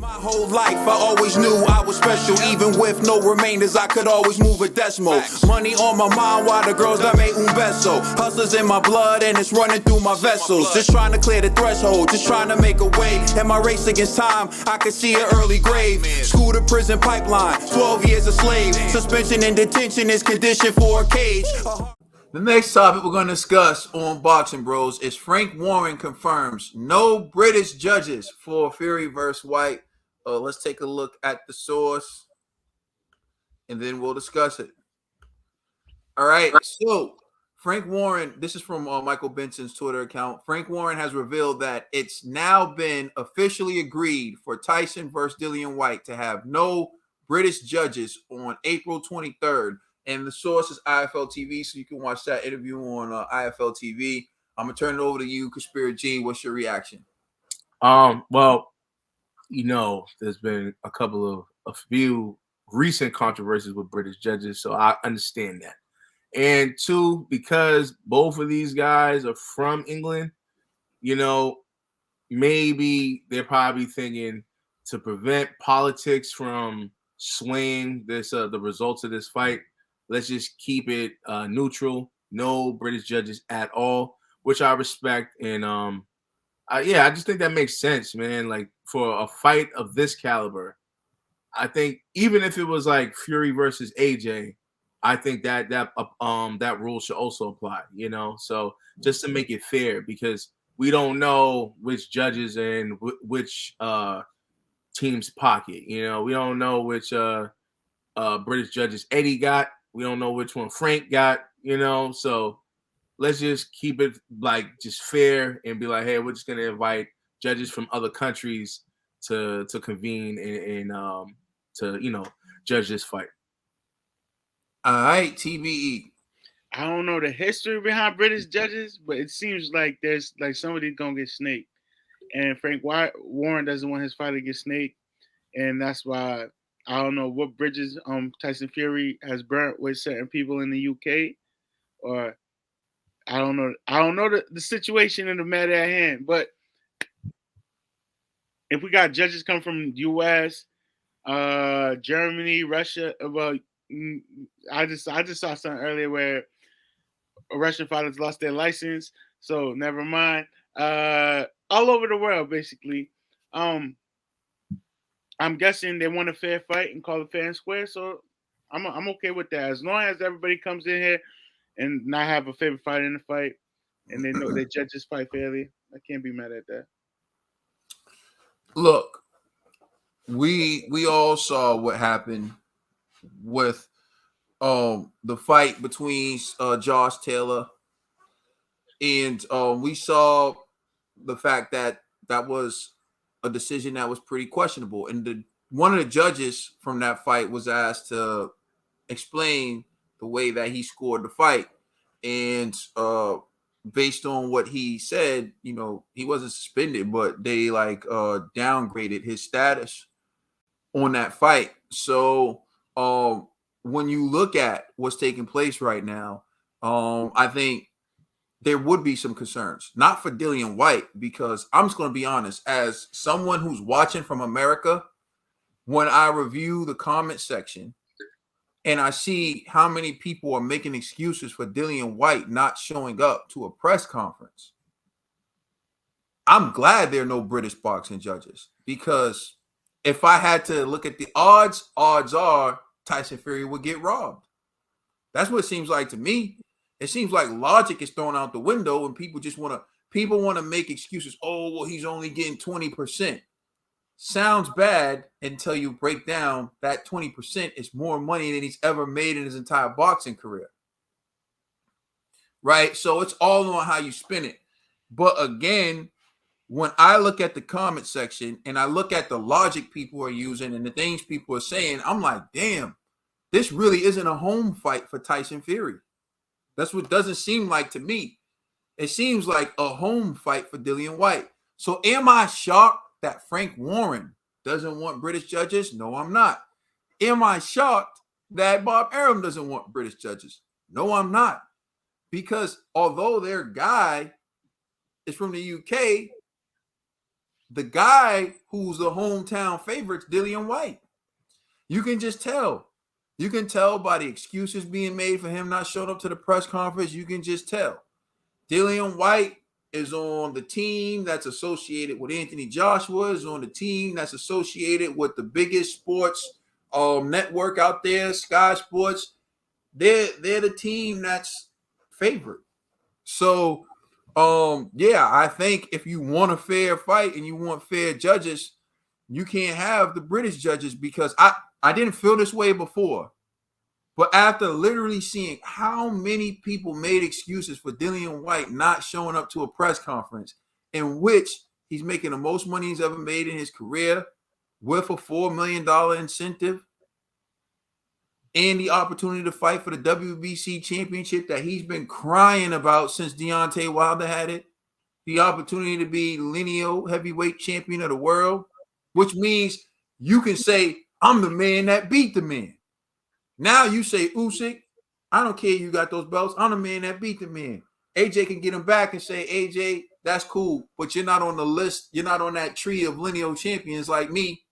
My whole life, I always knew I was special. Even with no remainders, I could always move a decimal. Money on my mind while the girls that made un beso. Hustlers in my blood and it's running through my vessels. Just trying to clear the threshold, just trying to make a way. In my race against time, I could see an early grave. School to prison pipeline, 12 years a slave. Suspension and detention is conditioned for a cage. The next topic we're going to discuss on Boxing Bros is Frank Warren confirms no British judges for Fury versus Whyte. Let's take a look at the source, and then we'll discuss it. All right, so Frank Warren, this is from Michael Benson's Twitter account. Frank Warren has revealed that it's now been officially agreed for Tyson versus Dillian Whyte to have no British judges on April 23rd. And the source is IFL TV, so you can watch that interview on IFL TV. I'm going to turn it over to you, Conspiracy G. What's your reaction? Well, there's been a few recent controversies with British judges, so I understand that. And two, because both of these guys are from England, maybe they're probably thinking to prevent politics from swaying the results of this fight, let's just keep it neutral, no British judges at all, which I respect. And I just think that makes sense, man. Like for a fight of this caliber, I think even if it was like Fury versus AJ, I think that rule should also apply, So just to make it fair, because we don't know which judges and which team's pocket, we don't know which British judges Eddie got. We don't know which one Frank got, So let's just keep it like just fair and be like, hey, we're just gonna invite judges from other countries to convene and to judge this fight. All right, TBE. I don't know the history behind British judges, but it seems like there's like somebody's gonna get snaked, and Frank Warren doesn't want his fight to get snaked, and that's why I don't know what bridges Tyson Fury has burnt with certain people in the UK, or I don't know the situation in the matter at hand. But if we got judges come from US, Germany, Russia, well, I just saw something earlier where Russian fighters lost their license, so never mind. All over the world, basically. I'm guessing they want a fair fight and call it fair and square, so I'm okay with that. As long as everybody comes in here and not have a favorite fighter in the fight, and they know they judge this fight fairly, I can't be mad at that. Look, we all saw what happened with the fight between Josh Taylor, and we saw the fact that was a decision that was pretty questionable. And one of the judges from that fight was asked to explain the way that he scored the fight. And based on what he said, he wasn't suspended, but they downgraded his status on that fight. So when you look at what's taking place right now, I think there would be some concerns, not for Dillian Whyte, because I'm just going to be honest, as someone who's watching from America, when I review the comment section and I see how many people are making excuses for Dillian Whyte not showing up to a press conference, I'm glad there are no British boxing judges, because if I had to look at the odds are Tyson Fury would get robbed. That's what it seems like to me. It seems like logic is thrown out the window, and people want to make excuses. Oh, well, he's only getting 20%. Sounds bad until you break down that 20% is more money than he's ever made in his entire boxing career. Right? So it's all on how you spin it. But again, when I look at the comment section and I look at the logic people are using and the things people are saying, I'm like, damn, this really isn't a home fight for Tyson Fury. That's what doesn't seem like to me. It seems like a home fight for Dillian Whyte. So am I shocked that Frank Warren doesn't want British judges? No, I'm not. Am I shocked that Bob Arum doesn't want British judges? No, I'm not. Because although their guy is from the UK, the guy who's the hometown favorite, Dillian Whyte. You can just tell. You can tell by the excuses being made for him not showing up to the press conference. You can just tell. Dillian Whyte is on the team that's associated with Anthony Joshua, is on the team that's associated with the biggest sports network out there, Sky Sports. They're the team that's favored. So, yeah, I think if you want a fair fight and you want fair judges, you can't have the British judges, because I didn't feel this way before. But after literally seeing how many people made excuses for Dillian Whyte not showing up to a press conference in which he's making the most money he's ever made in his career with a $4 million incentive and the opportunity to fight for the WBC championship that he's been crying about since Deontay Wilder had it, the opportunity to be lineal heavyweight champion of the world, which means you can say, I'm the man that beat the man. Now you say, Usyk, I don't care you got those belts. I'm the man that beat the man. AJ can get him back and say, AJ, that's cool, but you're not on the list. You're not on that tree of lineal champions like me.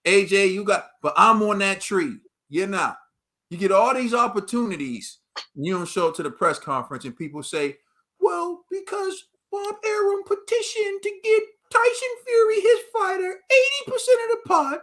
AJ, but I'm on that tree. You're not. You get all these opportunities, and you don't show up to the press conference, and people say, well, because Bob Arum petitioned to get Tyson Fury, his fighter, 80% of the pot,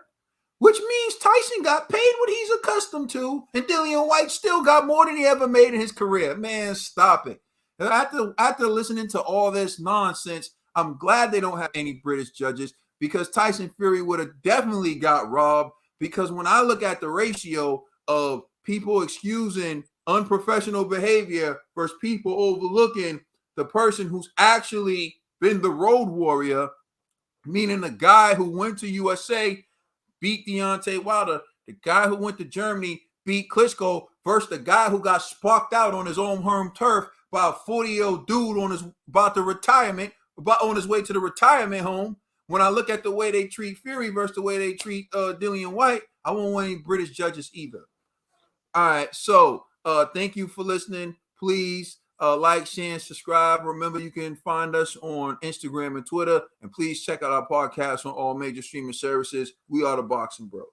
which means Tyson got paid what he's accustomed to, and Dillian Whyte still got more than he ever made in his career. Man, stop it. After listening to all this nonsense, I'm glad they don't have any British judges, because Tyson Fury would have definitely got robbed, because when I look at the ratio of people excusing unprofessional behavior versus people overlooking the person who's actually been the road warrior, meaning the guy who went to USA, beat Deontay Wilder, the guy who went to Germany, beat Klitschko, versus the guy who got sparked out on his own home turf by a 40-year-old dude on his way to the retirement home. When I look at the way they treat Fury versus the way they treat Dillian Whyte, I won't want any British judges either. All right, so thank you for listening. Please like, share, and subscribe. Remember, you can find us on Instagram and Twitter. And please check out our podcast on all major streaming services. We are the Boxing Bros.